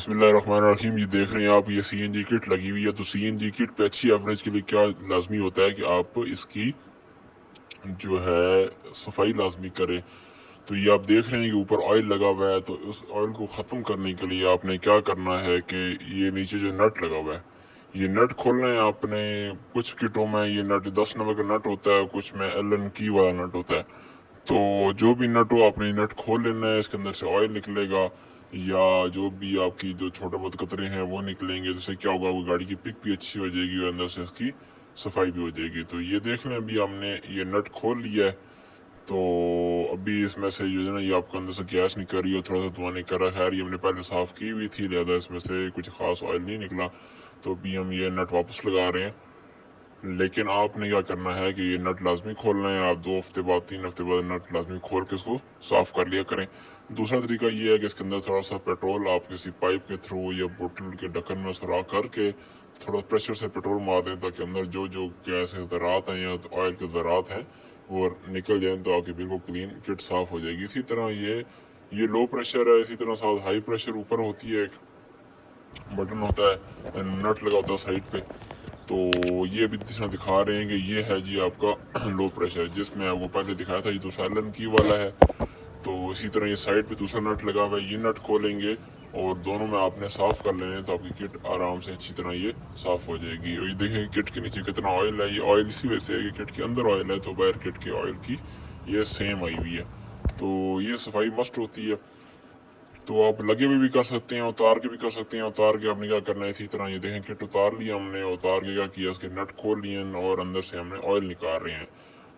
बिस्मिल्लाहिर्रहमानिर्रहीम। ये देख रहे हैं आप, ये CNG किट लगी हुई है। तो CNG किट पे अच्छी एवरेज के लिए क्या लाजमी होता है कि आप इसकी जो है सफाई लाजमी करें। तो ये आप देख रहे हैं कि ऊपर ऑयल लगा हुआ है, तो उस ऑयल को ख़त्म करने के लिए आपने क्या करना है कि ये नीचे जो नट लगा हुआ है, ये नट खोलना है आपने। कुछ किटों में ये नट 10 नंबर का नट होता है, कुछ में एलन की वाला नट होता है। तो जो भी नट हो आपने नट खोल लेना है, इसके अंदर से ऑयल निकलेगा या जो भी आपकी जो छोटे बहुत कतरे हैं वो निकलेंगे। जिससे क्या होगा, वो गाड़ी की पिक भी अच्छी हो जाएगी और अंदर से इसकी सफाई भी हो जाएगी। तो ये देख लें, अभी हमने ये नट खोल लिया है। तो अभी इसमें से जो है ना, ये आपको अंदर से गैस निकल रही है, थोड़ा सा धुआं निकल रहा है। खैर ये हमने पहले साफ़ की हुई थी, लिहाजा इसमें से कुछ खास ऑयल नहीं निकला। तो अभी हम ये नट वापस लगा रहे हैं। लेकिन आपने क्या करना है कि ये नट लाजमी खोलना है। आप 2 हफ्ते बाद 3 हफ्ते बाद नट लाजमी खोल के इसको साफ़ कर लिया करें। दूसरा तरीका ये है कि इसके अंदर थोड़ा सा पेट्रोल आप किसी पाइप के थ्रू या बोतल के ढक्कन में सुराख करके थोड़ा प्रेशर से पेट्रोल मार दें, ताकि अंदर जो जो गैस के ज़रात हैं या ऑयल के ज़रात हैं वो निकल जाएँ, तो आपकी बिल्कुल क्लीन किट साफ़ हो जाएगी। इसी तरह ये लो प्रेशर है, इसी तरह साथ हाई प्रेशर ऊपर होती है, एक बटन होता है, नट लगा होता है साइड पे। तो ये भी दिखा रहे हैं कि ये है जी आपका लो प्रेशर, जिसमें आपको पहले दिखाया था, ये तो साइलन की वाला है। तो इसी तरह ये साइड पे दूसरा नट लगा हुआ है, ये नट खोलेंगे और दोनों में आपने साफ़ कर लेने, तो आपकी किट आराम से अच्छी तरह ये साफ़ हो जाएगी। और ये देखें किट के नीचे कितना ऑयल है। ये ऑयल इसी वजह से है कि किट के अंदर ऑयल है, तो बाहर किट के ऑयल की ये सेम आई हुई है। तो ये सफाई मस्ट होती है। तो आप लगे हुए भी कर सकते हैं, उतार के भी कर सकते हैं। उतार के आपने क्या करना है, इसी तरह ये देखें किट उतार लिया हमने, उतार के क्या किया, इसके नट खोल लिए और अंदर से हमने ऑयल निकाल रहे हैं।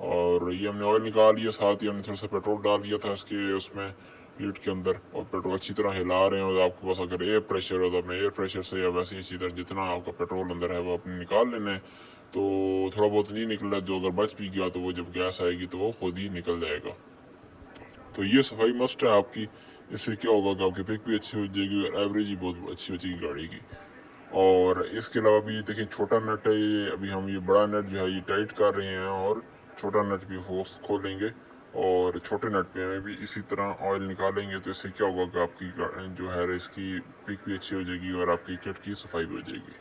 और ये हमने ऑयल निकाल लिया, साथ ही हमने थोड़ा सा पेट्रोल डाल दिया था इसके उसमें कीट के अंदर, और पेट्रोल अच्छी तरह हिला रहे हैं। और आपके पास अगर एयर प्रेशर हो तो अपने एयर प्रेशर से या वैसे इसी तरह जितना आपका पेट्रोल अंदर है वो अपने निकाल लेना है। तो थोड़ा बहुत नहीं निकल रहा, जो अगर बच भी गया तो वो जब गैस आएगी तो वो खुद ही निकल जाएगा। तो ये सफाई मस्ट है आपकी। इससे क्या होगा कि आपकी पिक भी अच्छी हो जाएगी और एवरेज ही बहुत अच्छी हो जाएगी गाड़ी की। और इसके अलावा भी देखिए छोटा नट है ये, अभी हम ये बड़ा नट जो है ये टाइट कर रहे हैं और छोटा नट भी होस्ट खोलेंगे और छोटे नट पे में भी इसी तरह ऑयल निकालेंगे। तो इससे क्या होगा कि आपकी जो है इसकी पिक भी अच्छी हो जाएगी और आपकी किट की सफाई भी हो जाएगी।